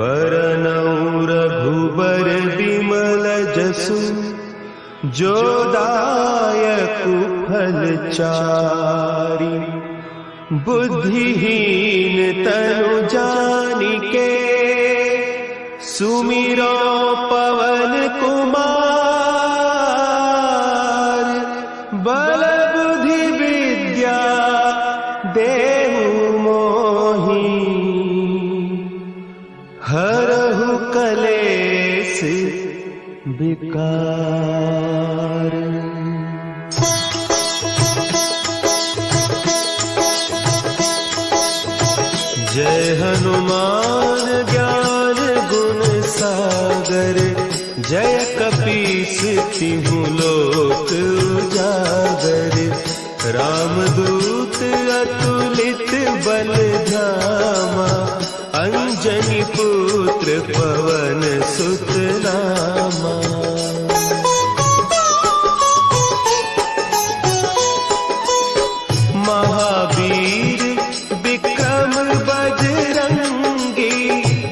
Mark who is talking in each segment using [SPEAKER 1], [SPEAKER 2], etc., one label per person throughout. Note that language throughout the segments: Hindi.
[SPEAKER 1] बरनउँ रघुबर बिमल जसु, जो दायक फल चारि। बुद्धिहीन तनु जानिके, सुमिरो पवन कुमार। बल बुद्धि विद्या देहु मोहि, हरहु कलेस विकार। जय हनुमान ज्ञान गुण सागर, जय कपीस तिहु लोक उजागर। रामदूत अतुलित बल धामा, अंजनी पुत्र पवन सुत नामा। महावीर विक्रम बजरंगी,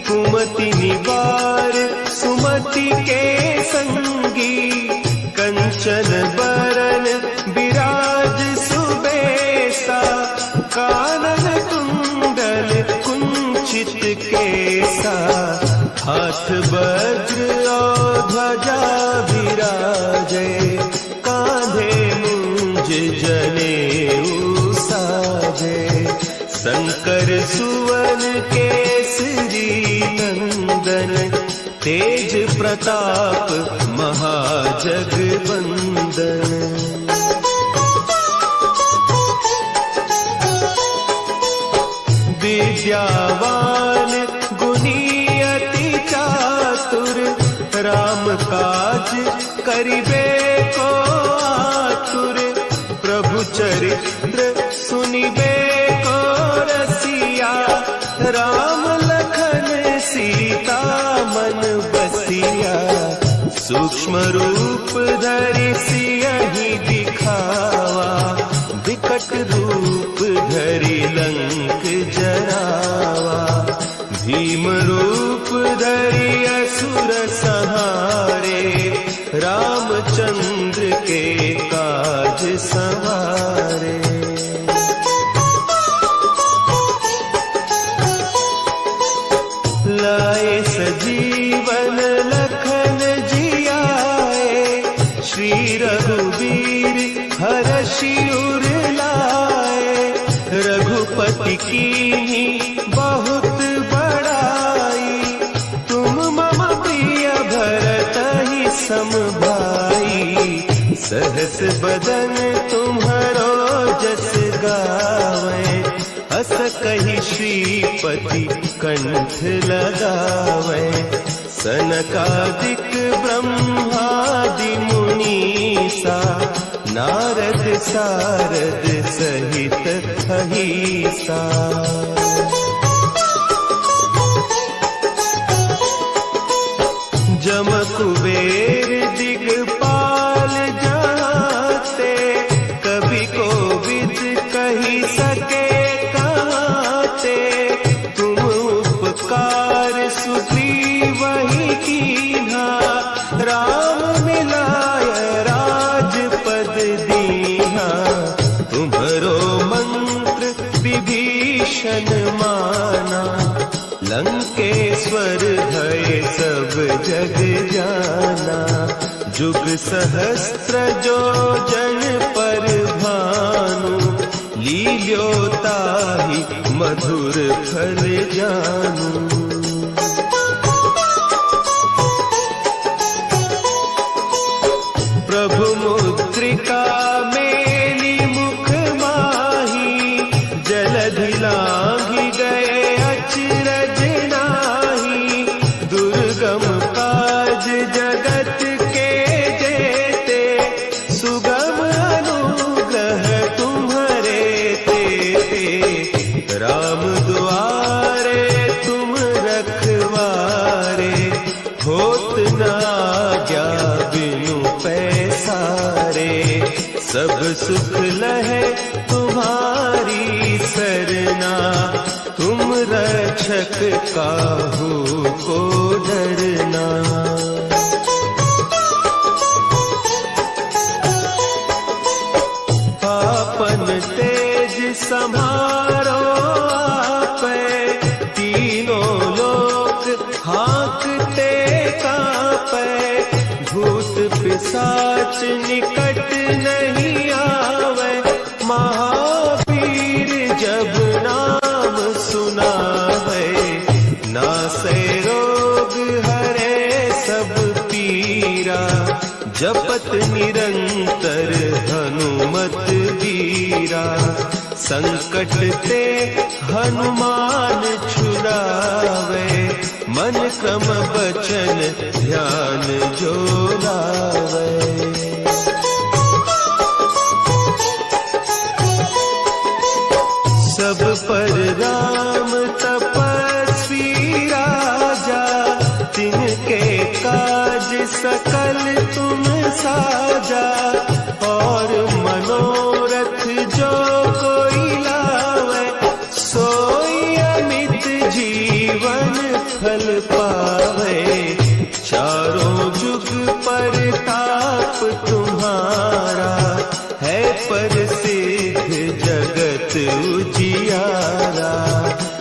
[SPEAKER 1] कुमति निवार सुमति के संगी। कंचन बरन विराज सुबेसा, कानन कुंडल कुंचित केसा। हाथ वज्र और ध्वजा विराजे, कांधे मुंज जनेऊ साजे। शंकर सुवन केसरी नंदन, तेज प्रताप महाजगवंदन। विद्यावान गुणी अति चातुर, राम काज करिबे को आतुर। प्रभु चरित्र सुनिबे को रसिया, राम लखन सीता मन बसिया। सूक्ष्म रूप धरि सियहि दिखावा, विकट रूप धरि लंक जरावा। भीम रूप धरि असुर संहारे, रामचंद्र के काज सवारे। लाए सजीवन लखन जियाए, श्री रघुवीर हरषि उर लाए। रघुपति कीन्ही बहुत बड़ाई, तुम मम प्रिय भरतहि सम भाई। सहस बदन तुम्हरो जस गावे, हस कहि श्रीपति कंठ लगावे। सनकादिक ब्रह्मादि मुनीसा, नारद सारद सहित अहीसा। जम कुबेर दिगपाल जाते, कभी कोविद कही सके कहते। तुम उपकार सुग्रीवहि कीन्हा, राम मिलाय राजपद दीन्हा। तुम्हरो मंत्र विभीषण माना, लंकेश्वर भय सब जग जाना। जुग सहस्त्र जो जन पर भानु, लील्यो ताहि मधुर फल जानू। प्रभु मुद्रिका मेली मुख माही, जलधि लांघि गए अचरज नाही। दुर्गम काज जगत के जेते, सुगम अनुग्रह तुम्हरे तेते। राम दुआरे तुम रखवारे, होत न आज्ञा बिनु पैसारे। सब सुख लहे तुम्हारी सरना, तुम रक्ष रक्षक काहू को डरना। आपन तेज समारो आपे, तीनों लोक हाँकते कांपे। भूत पिशाच निकट नहीं आवे, महावीर जब नाम सुनावे। नासे रोग हरे सब पीरा, जपत निरंतर हनुमत वीरा। संकट ते हनुमान छुड़ावे, मन क्रम बचन ध्यान जो लावे। सब पर राम तपस्वी राजा, तिनके काज सकल तुम साजा। और मनोरथ जो कोई लावे, सोई अमित जीवन फल पावे। चारों जुग परताप तुम्हारा, है प्रसिद्ध जगत उजियारा।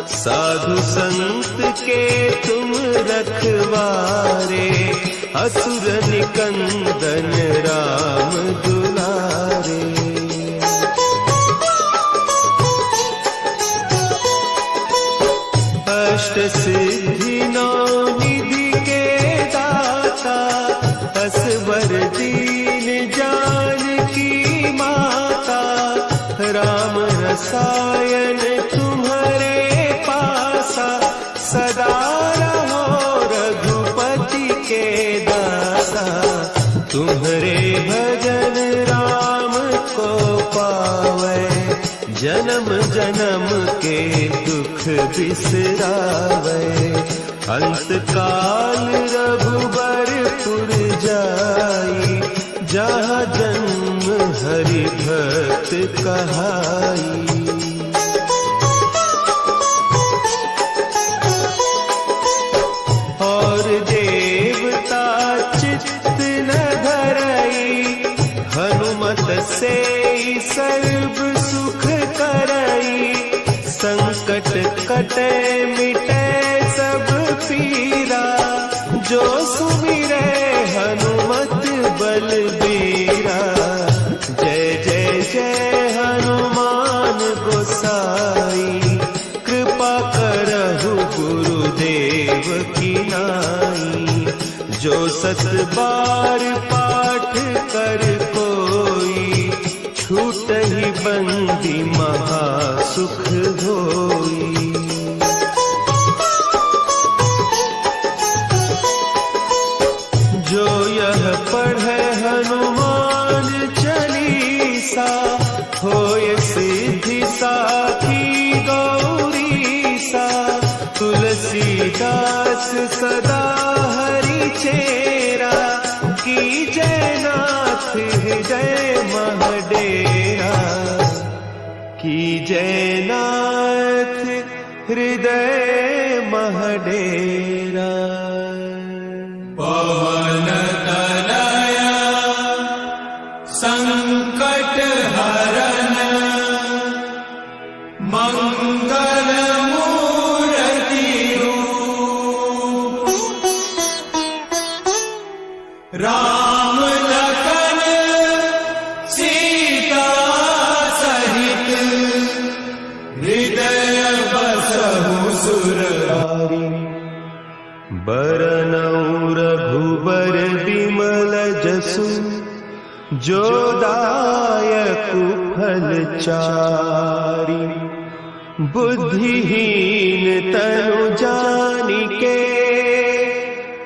[SPEAKER 1] साधु संत के तुम रखवारे, असुर निकंदन राम दुलारे। अष्ट सिद्धि नौ निधि के दाता, असवर दीन जानकी माता। राम रसायन तुम्हारे पासा, सदा रहो रघुपति के दासा। तुम्हारे भजन राम को पावे, जन्म जन्म के दुख बिसरावे। अंत काल रघुबरपुर जाई, जहाँ जन्म हरि भक्त कहाई। और देवता चित्त न धरई, हनुमत से सर्व सुख करई। संकट कटे मिटे सब पीरा, जो सुमिरे हनुमत बलबीरा। जय जय जय हनुमान गोसाई, कृपा करहु गुरुदेव की नाई। जो सत बार पाठ कर कोई, छूटहि बंदी महासुख होई। जो यह पढ़े हनुमान चालीसा, होय सिद्धि साखी गौरीसा। तुलसीदास सदा हरि चेरा, की जयनाथ हृदय महडेरा। की जयनाथ हृदय महडेरा।
[SPEAKER 2] पवन तनया संकट हरन, मंगल मूर्ति रूप। राम लखन सीता सहित, हृदय बसहु सुरधारी।
[SPEAKER 1] बरनउँ रघुबर विमल जसु, जो दायकु फल चारि। बुद्धिहीन तनु जानिके,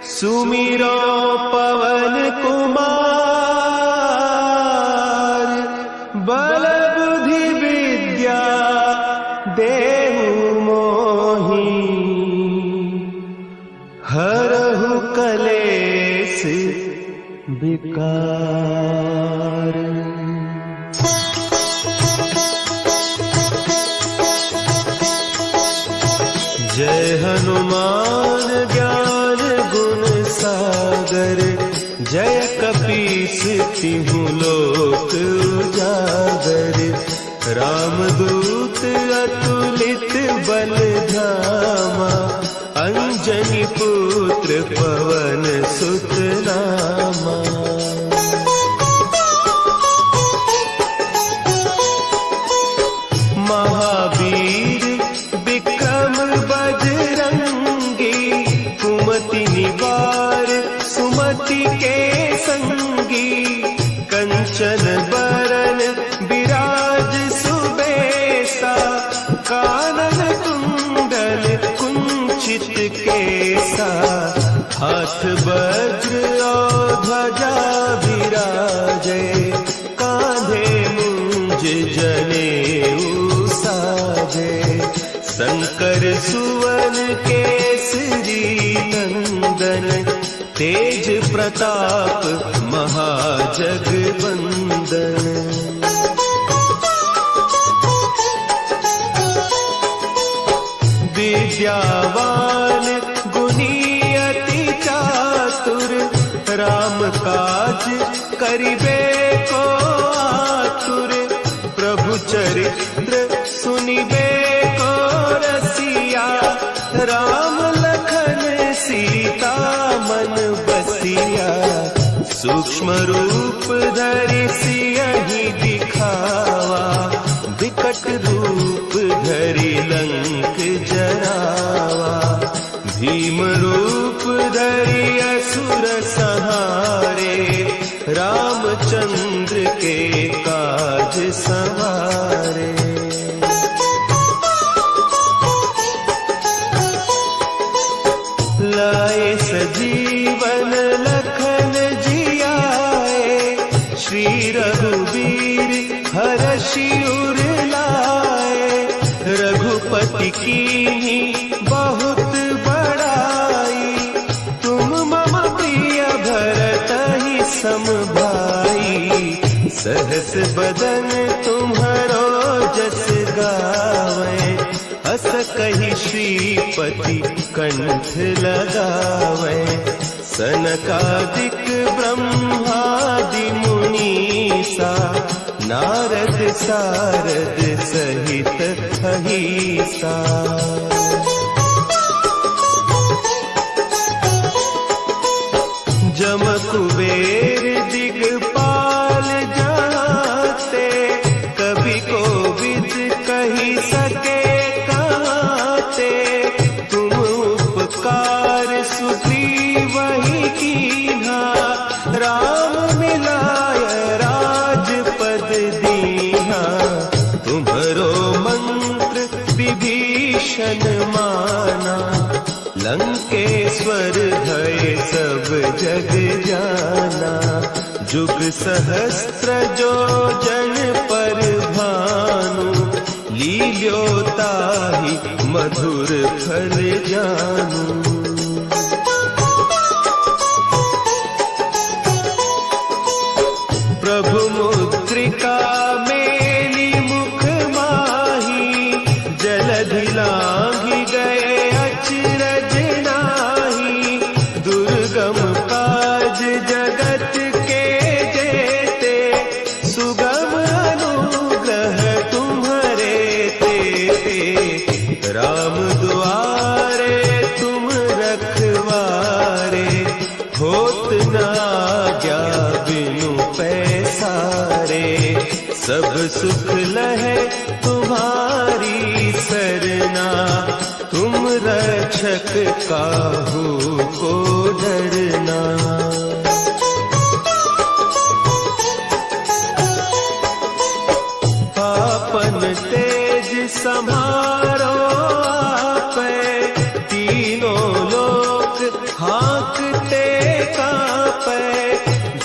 [SPEAKER 1] सुमिरो पवन कुमार। बल बुद्धि विद्या देहु मोहि, हरहु कलेस विकार। जय हनुमान ज्ञान गुण सागर, जय कपीस तिहु लोक उजागर। रामदूत अतुलित बल धामा, अंजनी पुत्र पवन सुत नामा। महावीर विक्रम बजरंगी, कुमति निवार सुमति के संगी। कंचन बरन विराज सुबेसा, कानन कुंडल कुंचित केसा। हाथ वज्र और ध्वजा विराजे, कांधे मुंज जनेऊ साजे। शंकर सुवन केसरी नंदन, तेज प्रताप महाजगवंदन। विद्यावान गुणी अति चातुर, राम काज करिबे को आतुर। प्रभु चरित्र सुनिबे को रसिया, राम लखन सीता मन बसिया। सूक्ष्म रूप धरि सियहि दिखावा, विकट रूप धरि लंक जरावा। भीम रूप धरि असुर संहारे, रामचंद्र के काज संवारे। लाए सजीवन लखन जियाए, श्री रघुवीर हरषि उर लाए। रघुपति कीन्ही बहुत बड़ाई, तुम मम प्रिय भरतहि सम भाई। सहस बदन तुम्हरो जस गावे, अस कहि श्रीपति कंठ लगावे। सनकादिक ब्रह्मादि मुनीसा, नारद सारद सहित अहीसा। जम कुबेर दिगपाल जाते, कभी कोविद कही सके कहते। तुम उपकार सुग्रीवहि कीन्हा, राम मिलाय राजपद दीन्हा। तुम्हरो मंत्र विभीषण माना, लंकेश्वर भय सब जग जाना। जुग सहस्त्र जो जन पर भानु, लील्यो ताहि मधुर फल जानू। प्रभु मुद्रिका मेली मुख माही, जलधि लांघि गए अचरज नाही। दुर्गम काज जगत के जेते, सुगम अनुग्रह तुम्हरे तेते। राम दुआरे तुम रखवारे, होत न आज्ञा बिनु पैसारे। सब सुख लहे तुम्हारी सरना, तुम रक्षक काहू को डरना। आपन तेज समारो आपै, तीनों लोक हाँकते कापै।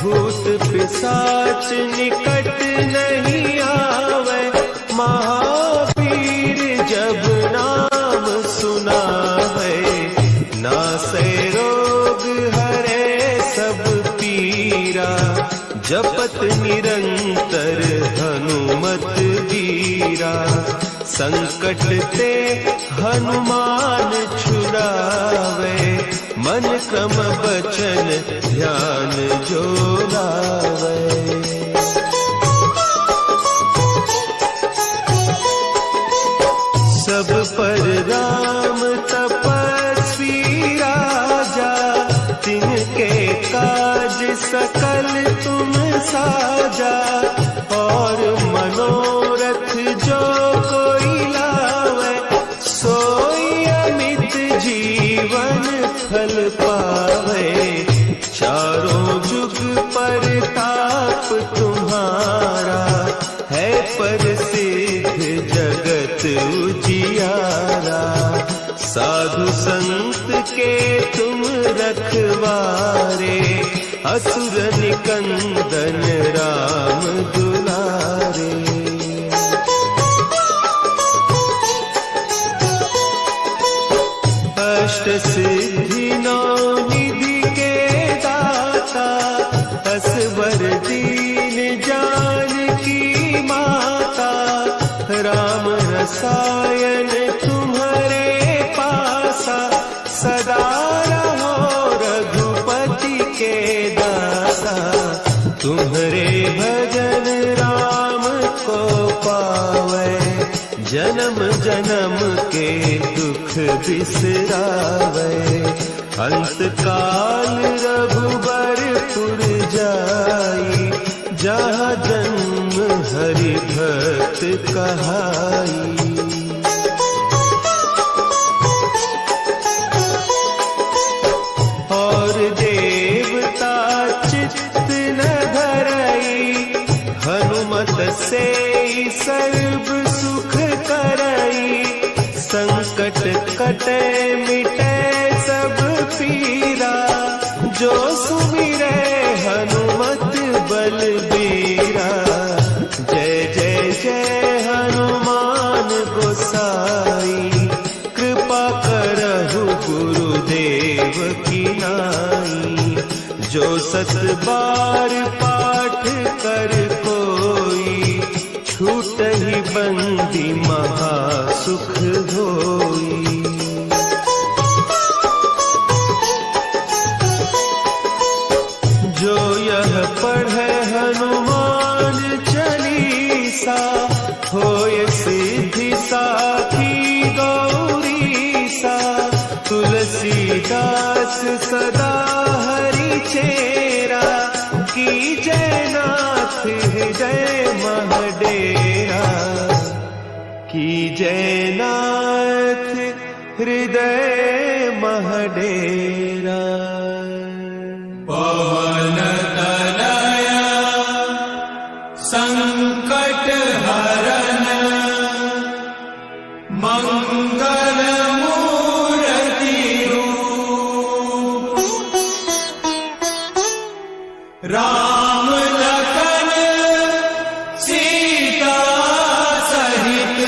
[SPEAKER 1] भूत पिशाच निकट नहीं आवे, महावीर जब नाम सुनावे। नासै रोग हरे सब पीरा, जपत निरंतर हनुमत वीरा। संकट ते हनुमान छुड़ावे, मन क्रम बचन ध्यान जो लावे। सब पर राम तपस्वी राजा, तिनके काज सकल तुम साजा। और मनोरथ जो कोई लावे, सोई अमित जीवन फल पावे। चारों जुग परताप तुम्हारा, है प्रसिद्ध जगत उजियारा। साधु संत के तुम रखवारे, असुर निकंदन राम दुलारे। अष्ट सिद्धि नौ निधि के दाता, असवर दीन जानकी माता। राम रसायन तुम्हारे पासा, सदा रहो रघुपति के दासा। तुम्हारे भजन राम को पावे, जन्म जन्म के दुख बिसरावे। अंत काल रघुबरपुर जाई, जहाँ जन्म हरि भक्त कहाई। और देवता चित्त न धरई, हनुमत से सर्व सुख करई। संकट कटे मिटे सब पीरा, जो सुमिरे हनुमत बलबीरा। जय जय जय हनुमान गोसाई, कृपा करहु गुरुदेव की नाई। जो सत बार पाठ कर कोई, छूटहि बंदी महा सुख होई। जो यह पढ़े हनुमान चालीसा, होय सिद्धि साखी गौरीसा। तुलसीदास सदा हरि चेरा, की जय नाथ हृदय महडेरा। की जय नाथ हृदय महडेरा।
[SPEAKER 2] पवन तनया संकट हरन, मंगल मूर्ति रूप। राम लखन सीता सहित,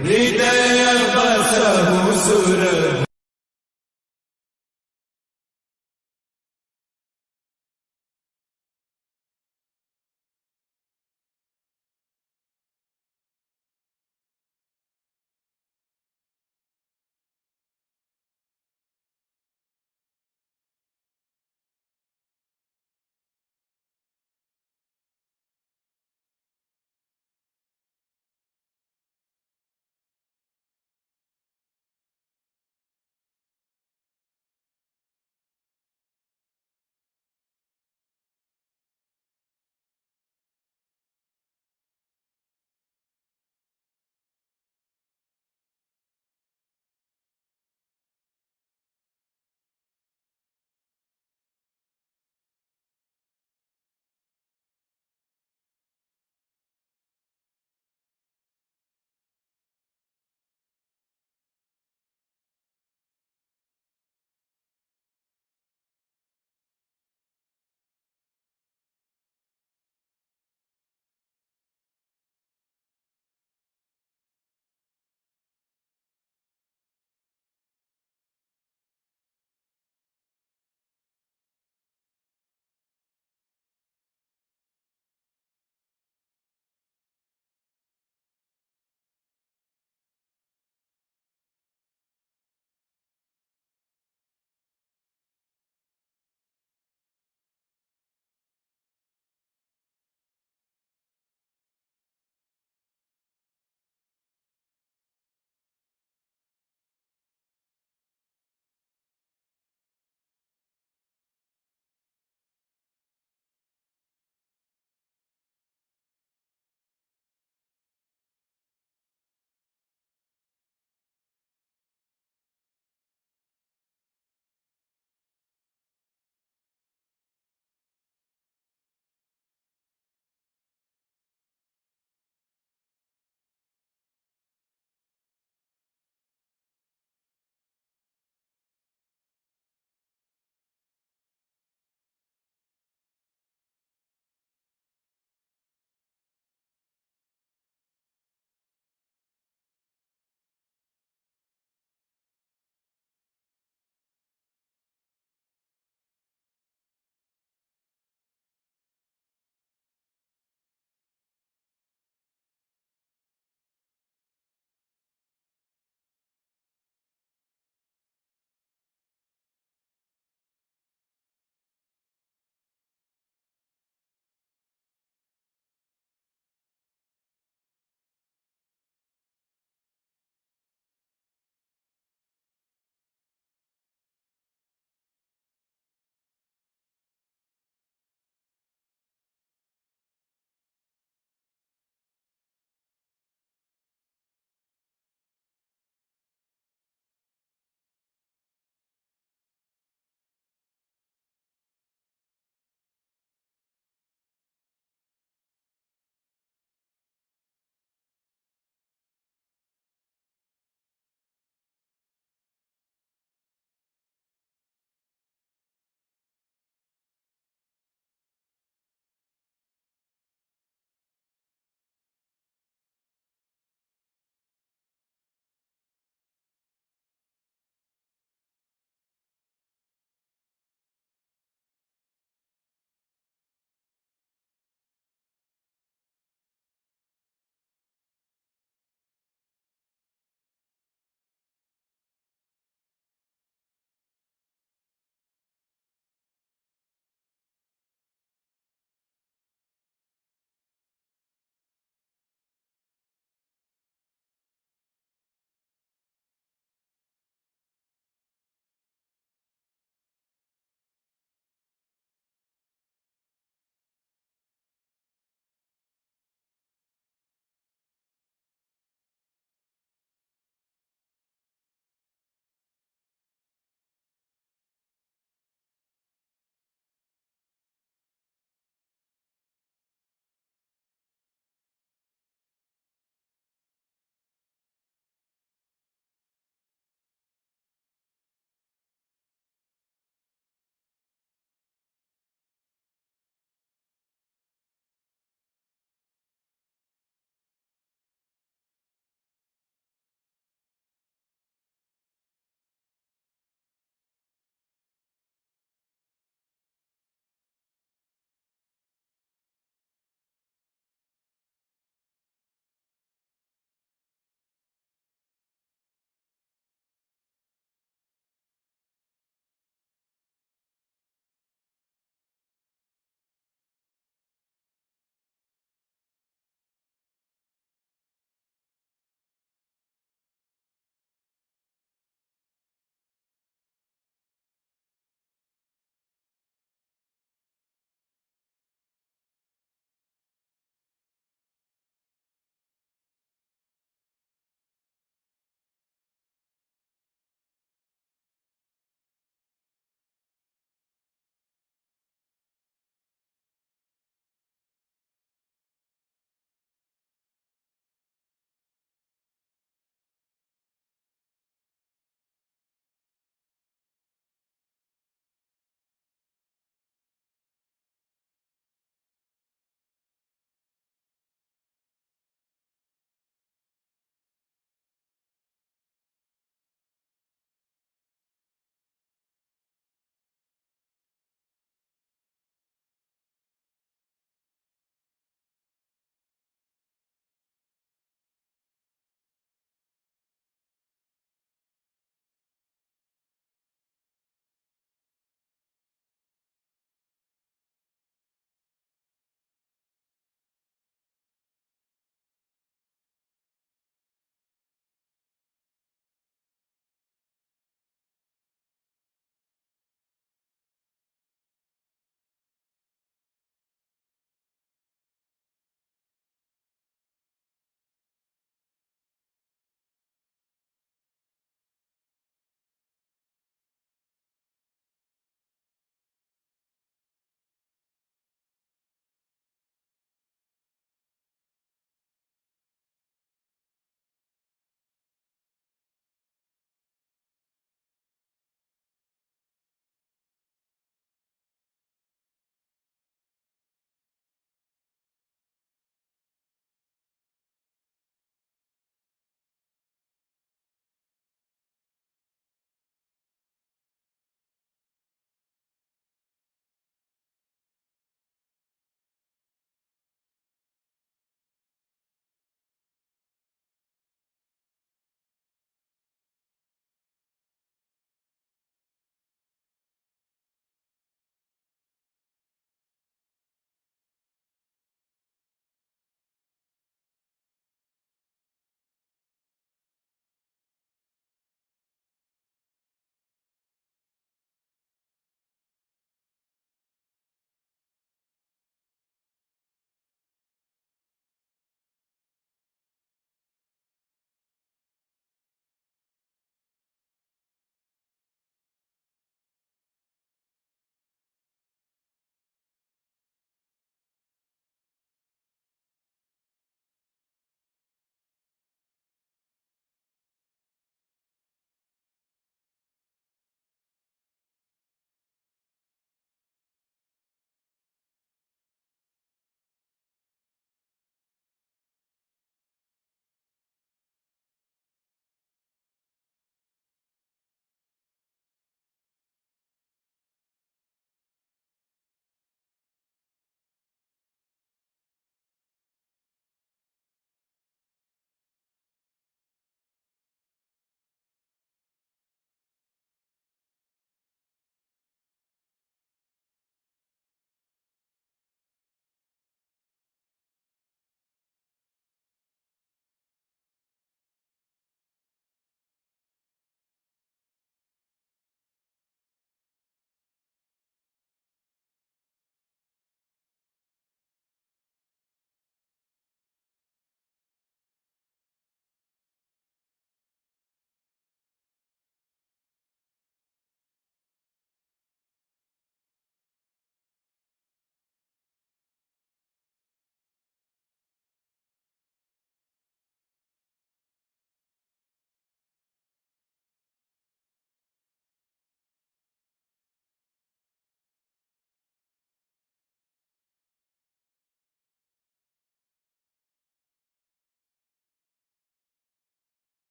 [SPEAKER 2] हृदय बसहु सुर।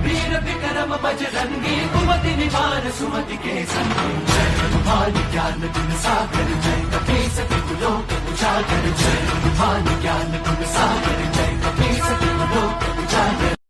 [SPEAKER 3] वीर विक्रम बजरंगी कुमति निवार सुमति के संगी जय हनुमान ज्ञान गुण सागर जय कपीस तिहु लोक उजागर जय हनुमान ज्ञान गुण सागर जय कपीस तिहु लोक उजागर